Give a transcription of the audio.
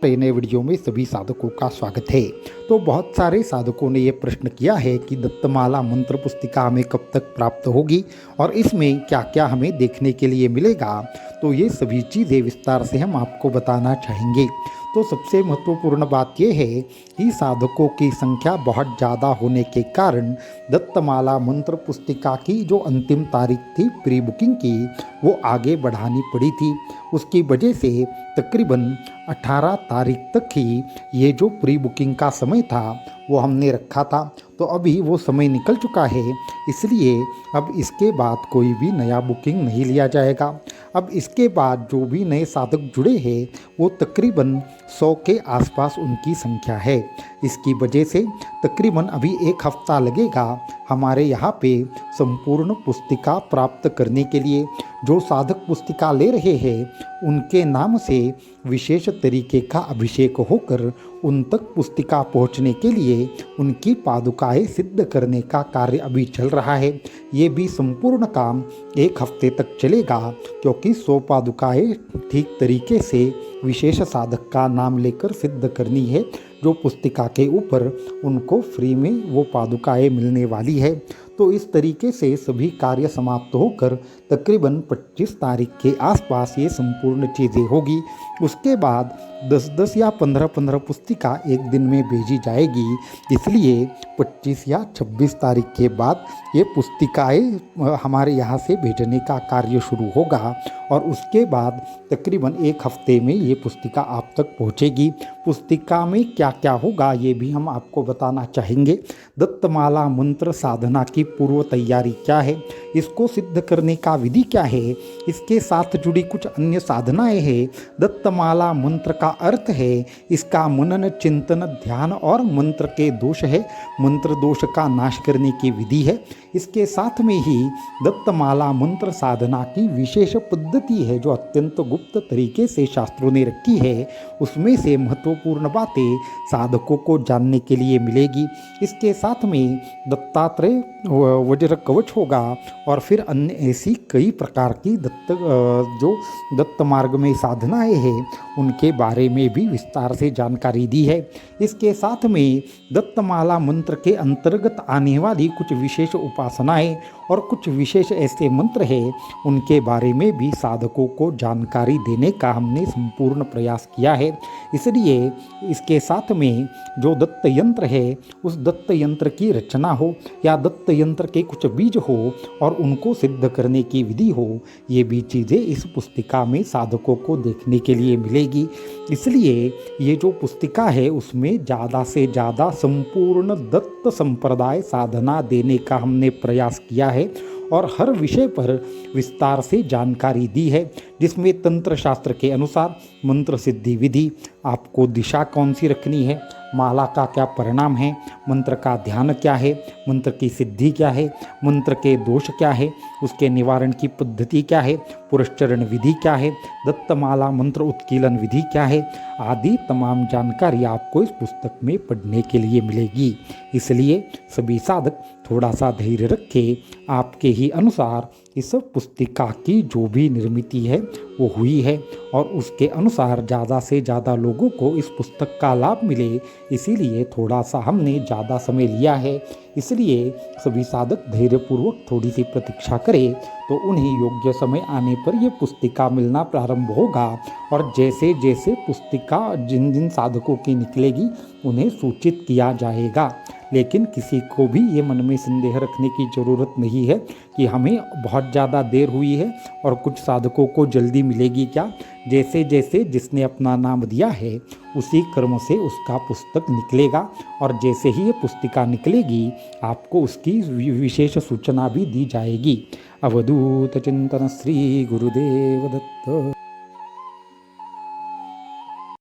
नए वीडियो में सभी साधकों का स्वागत है। तो बहुत सारे साधकों ने ये प्रश्न किया है कि दत्तमाला मंत्र पुस्तिका हमें कब तक प्राप्त होगी और इसमें क्या क्या हमें देखने के लिए मिलेगा। तो ये सभी चीज़ें विस्तार से हम आपको बताना चाहेंगे। तो सबसे महत्वपूर्ण बात यह है कि साधकों की संख्या बहुत ज़्यादा होने के कारण दत्तमाला मंत्र पुस्तिका की जो अंतिम तारीख थी प्री बुकिंग की, वो आगे बढ़ानी पड़ी थी। उसकी वजह से तकरीबन 18 तारीख तक ही ये जो प्री बुकिंग का समय था वो हमने रखा था। तो अभी वो समय निकल चुका है, इसलिए अब इसके बाद कोई भी नया बुकिंग नहीं लिया जाएगा। अब इसके बाद जो भी नए साधक जुड़े हैं वो तकरीबन 100 के आसपास उनकी संख्या है। इसकी वजह से तकरीबन अभी 1 हफ्ता लगेगा हमारे यहाँ पे संपूर्ण पुस्तिका प्राप्त करने के लिए। जो साधक पुस्तिका ले रहे हैं उनके नाम से विशेष तरीके का अभिषेक होकर उन तक पुस्तिका पहुँचने के लिए उनकी पादुकाएँ सिद्ध करने का कार्य अभी चल रहा है। ये भी संपूर्ण काम 1 हफ्ते तक चलेगा, क्योंकि 100 पादुकाएँ ठीक तरीके से विशेष साधक का नाम लेकर सिद्ध करनी है। जो पुस्तिका के ऊपर उनको फ्री में वो पादुकाएँ मिलने वाली है। तो इस तरीके से सभी कार्य समाप्त होकर तकरीबन 25 तारीख के आसपास ये संपूर्ण चीज़ें होगी। उसके बाद 10-10 या 15-15 पुस्तिका एक दिन में भेजी जाएगी, इसलिए 25 या 26 तारीख के बाद ये पुस्तिकाएँ हमारे यहाँ से भेजने का कार्य शुरू होगा और उसके बाद तकरीबन 1 हफ्ते में ये पुस्तिका आप तक पहुँचेगी। पुस्तिका में क्या क्या होगा ये भी हम आपको बताना चाहेंगे। दत्तमाला मंत्र साधना की पूर्व तैयारी क्या है, इसको सिद्ध करने का विधि क्या है, इसके साथ जुड़ी कुछ अन्य साधनाएं हैं। दत्तमाला मंत्र का अर्थ है इसका मनन चिंतन ध्यान और मंत्र के दोष है, मंत्र दोष का नाश करने की विधि है। इसके साथ में ही दत्तमाला मंत्र साधना की विशेष पद्धति है जो अत्यंत गुप्त तरीके से शास्त्रों ने रखी है। उसमें से महत्वपूर्ण बातें साधकों को जानने के लिए मिलेगी। इसके साथ में दत्तात्रेय वज्र कवच होगा और फिर अन्य ऐसी कई प्रकार की जो दत्त मार्ग में साधनाएं हैं उनके बारे में भी विस्तार से जानकारी दी है। इसके साथ में दत्तमाला मंत्र के अंतर्गत आने वाली कुछ विशेष उपासनाएं और कुछ विशेष ऐसे मंत्र हैं उनके बारे में भी साधकों को जानकारी देने का हमने संपूर्ण प्रयास किया है। इसलिए इसके साथ में जो दत्त यंत्र है उस दत्त यंत्र की रचना हो या दत्त यंत्र के कुछ बीज हो और उनको सिद्ध करने की विधि हो, ये भी चीज़ें इस पुस्तिका में साधकों को देखने के लिए मिलेगी। इसलिए ये जो पुस्तिका है उसमें ज़्यादा से ज़्यादा संपूर्ण दत्त संप्रदाय साधना देने का हमने प्रयास किया है और हर विषय पर विस्तार से जानकारी दी है, जिसमें तंत्र शास्त्र के अनुसार मंत्र सिद्धि विधि, आपको दिशा कौन सी रखनी है, माला का क्या परिणाम है, मंत्र का ध्यान क्या है, मंत्र की सिद्धि क्या है, मंत्र के दोष क्या है, उसके निवारण की पद्धति क्या है, पुरस्चरण विधि क्या है, दत्तमाला मंत्र उत्कीलन विधि क्या है, आदि तमाम जानकारी आपको इस पुस्तक में पढ़ने के लिए मिलेगी। इसलिए सभी साधक थोड़ा सा धैर्य रखें। आपके ही अनुसार इस पुस्तिका की जो भी निर्मित है वो हुई है और उसके अनुसार ज़्यादा से ज़्यादा लोगों को इस पुस्तक का लाभ मिले, इसीलिए थोड़ा सा हमने ज़्यादा समय लिया है। इसलिए सभी साधक धैर्यपूर्वक थोड़ी सी प्रतीक्षा करें तो उन्हें योग्य समय आने पर यह पुस्तिका मिलना प्रारंभ होगा और जैसे जैसे पुस्तिका जिन जिन साधकों की निकलेगी उन्हें सूचित किया जाएगा। लेकिन किसी को भी ये मन में संदेह रखने की ज़रूरत नहीं है कि हमें बहुत ज़्यादा देर हुई है और कुछ साधकों को जल्दी मिलेगी क्या। जैसे जैसे जिसने अपना नाम दिया है उसी क्रम से उसका पुस्तक निकलेगा और जैसे ही ये पुस्तिका निकलेगी आपको उसकी विशेष सूचना भी दी जाएगी। अवधूत चिंतन श्री गुरुदेव दत्त।